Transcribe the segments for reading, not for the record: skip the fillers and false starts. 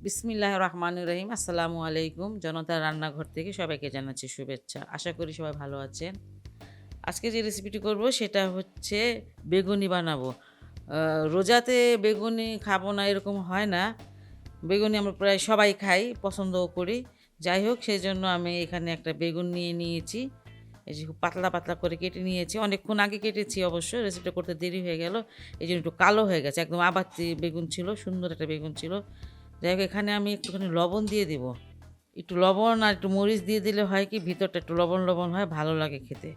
বিসমিল্লাহির রহমানির রহিম। আসসালামু আলাইকুম। জনতার রান্নাঘর থেকে সবাইকে জানাচ্ছি শুভেচ্ছা। আশা করি সবাই ভালো আছেন। আজকে যে রেসিপিটি করব সেটা হচ্ছে বেগুনি বানাবো। রোজাতে বেগুনি খাবো না এরকম হয় না। বেগুনি আমরা প্রায় সবাই খাই, পছন্দও করি। যাই হোক সেজন্য আমি এখানে একটা বেগুন নিয়ে নিয়েছি। এই যে খুব পাতলা, পাতলা করে কেটে নিয়েছি। অনেকক্ষণ আগে কেটেছি অবশ্য, রেসিপিটা করতে দেরি হয়ে গেল। এজন্য একটু কালো হয়ে গেছে। একদম আবাতি বেগুন ছিল, সুন্দর একটা বেগুন ছিল। যাই হোক এখানে আমি একটুখানি লবণ দিয়ে দিব। একটু লবণ আর একটু মরিচ দিয়ে দিলে হয় কি ভিতরটা একটু লবণ, লবণ হয়, ভালো লাগে খেতে।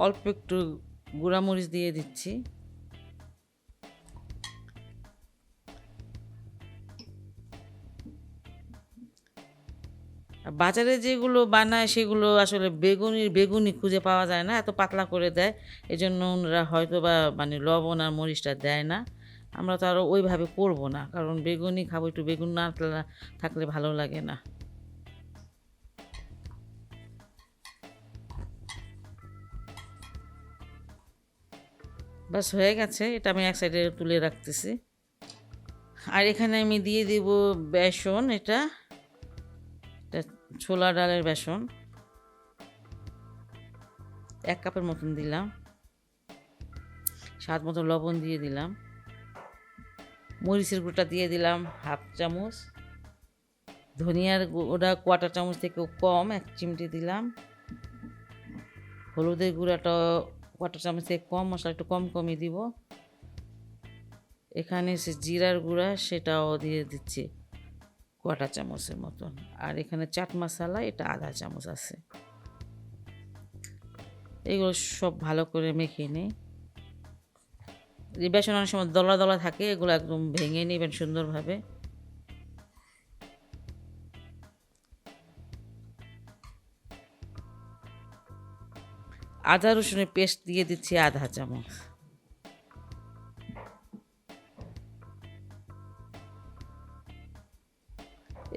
অল্প একটু গুঁড়া মরিচ দিয়ে দিচ্ছি। বাজারে যেগুলো বানায় সেগুলো আসলে বেগুনি খুঁজে পাওয়া যায় না, এত পাতলা করে দেয়। এজন্য ওনারা হয়তোবা মানে লবণ আর মরিচটা দেয় না। আমরা তো আরও ওইভাবে করব না, কারণ বেগুনি খাবো, একটু বেগুন না থাকলে ভালো লাগে না। বাস হয়ে গেছে, এটা আমি এক সাইডে তুলে রাখতেছি। আর এখানে আমি দিয়ে দিব বেসন। এটা ছোলা ডালের বেসন 1 কাপের মতন দিলাম। স্বাদ মতো লবণ দিয়ে দিলাম। মরিচের গুঁড়োটা দিয়ে দিলাম 1/2 চামচ। ধনিয়ার গুঁড়া 1/4 চামচ থেকেও কম, 1 চিমটি দিলাম। হলুদের গুঁড়াটা 1/4 চামচ থেকে কম, মশলা একটু কম কমই দিব। এখানে সে জিরার গুঁড়া সেটাও দিয়ে দিচ্ছি 1/4 চামচের মতন। আর এখানে চাট মশলা এটা 1/2 চামচ আছে। এগুলো সব ভালো করে মেখে নিই। বেসন অনেক সময় দলা দলা থাকে, এগুলো একদম ভেঙে নেবেন সুন্দরভাবে। আদা রসুনের পেস্ট দিয়ে দিচ্ছি 1/2 চামচ।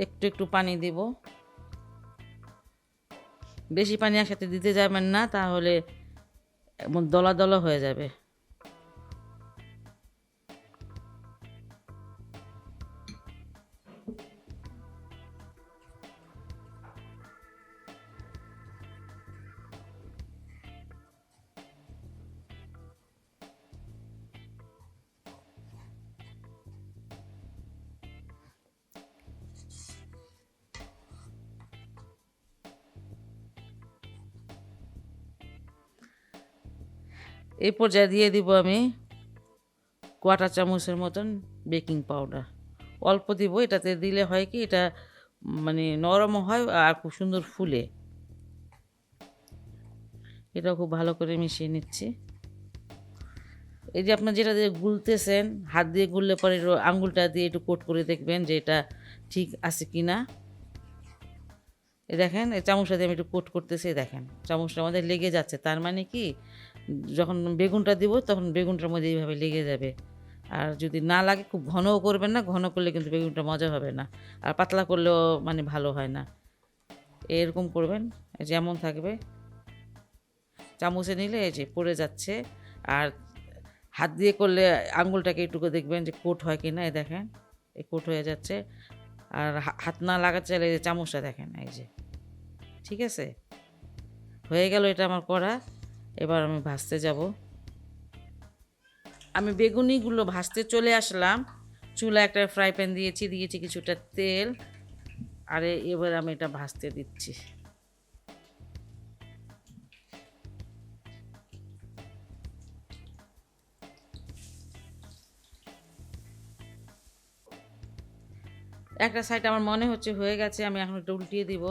একটু একটু পানি দিব। বেশি পানি একসাথে দিতে যাবেন না, তাহলে এমন দলা দলা হয়ে যাবে। এই পর্যায়ে দিয়ে দিব আমি 1/4 চামচের মতন বেকিং পাউডার। অল্প দিব, এটাতে দিলে হয় কি এটা মানে নরমও হয় আর খুব সুন্দর ফুলে। এটাও খুব ভালো করে মিশিয়ে নিচ্ছি। এই যে আপনার যেটা দিয়ে গুলতেছেন, হাত দিয়ে গুললে পরে আঙুলটা দিয়ে একটু কোট করে দেখবেন যে এটা ঠিক আছে কি না। এই দেখেন, এই চামচটা দিয়ে আমি একটু কোট করতেছি, দেখেন চামচটা আমাদের লেগে যাচ্ছে, তার মানে কি যখন বেগুনটা দিব তখন বেগুনটার মধ্যে এইভাবে লেগে যাবে। আর যদি না লাগে খুব ঘনও করবেন না, ঘন করলে কিন্তু বেগুনটা মজা হবে না, আর পাতলা করলেও মানে ভালো হয় না। এরকম করবেন, যেমন থাকবে। চামচে নিলে এই যে পড়ে যাচ্ছে, আর হাত দিয়ে করলে আঙুলটাকে একটু দেখবেন যে কোট হয় কি না। এই দেখেন, এই কোট হয়ে যাচ্ছে। আর হাত না লাগাতে চাইলে এই যে চামচটা দেখেন, এই যে ঠিক আছে, হয়ে গেল এটা আমার করা। এবার আমি ভাজতে যাব। আমি বেগুনিগুলো ভাজতে চলে আসলাম। চুলা একটা ফ্রাই প্যান দিয়েছি কিছুটা তেল। আর এবার আমি এটা ভাজতে দিচ্ছি। একটা সাইড আমার মনে হচ্ছে হয়ে গেছে, আমি এখন একটু উল্টিয়ে দিব।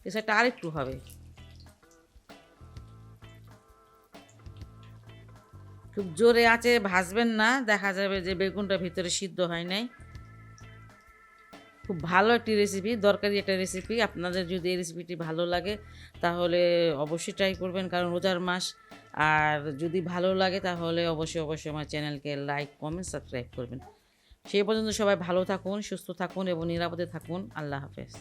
এই সাইডটা আরেকটু হবে। খুব জোরে আঁচে ভাজবেন না, দেখা যাবে যে বেগুনটা ভিতরে সিদ্ধ হয় নাই। খুব ভালো একটি রেসিপি, দরকারি একটা রেসিপি। আপনাদের যদি এই রেসিপিটি ভালো লাগে তাহলে অবশ্যই ট্রাই করবেন, কারণ রোজার মাস। আর যদি ভালো লাগে তাহলে অবশ্যই অবশ্যই আমার চ্যানেলকে লাইক, কমেন্ট, সাবস্ক্রাইব করবেন। সেই পর্যন্ত সবাই ভালো থাকুন, সুস্থ থাকুন এবং নিরাপদে থাকুন। আল্লাহ হাফেজ।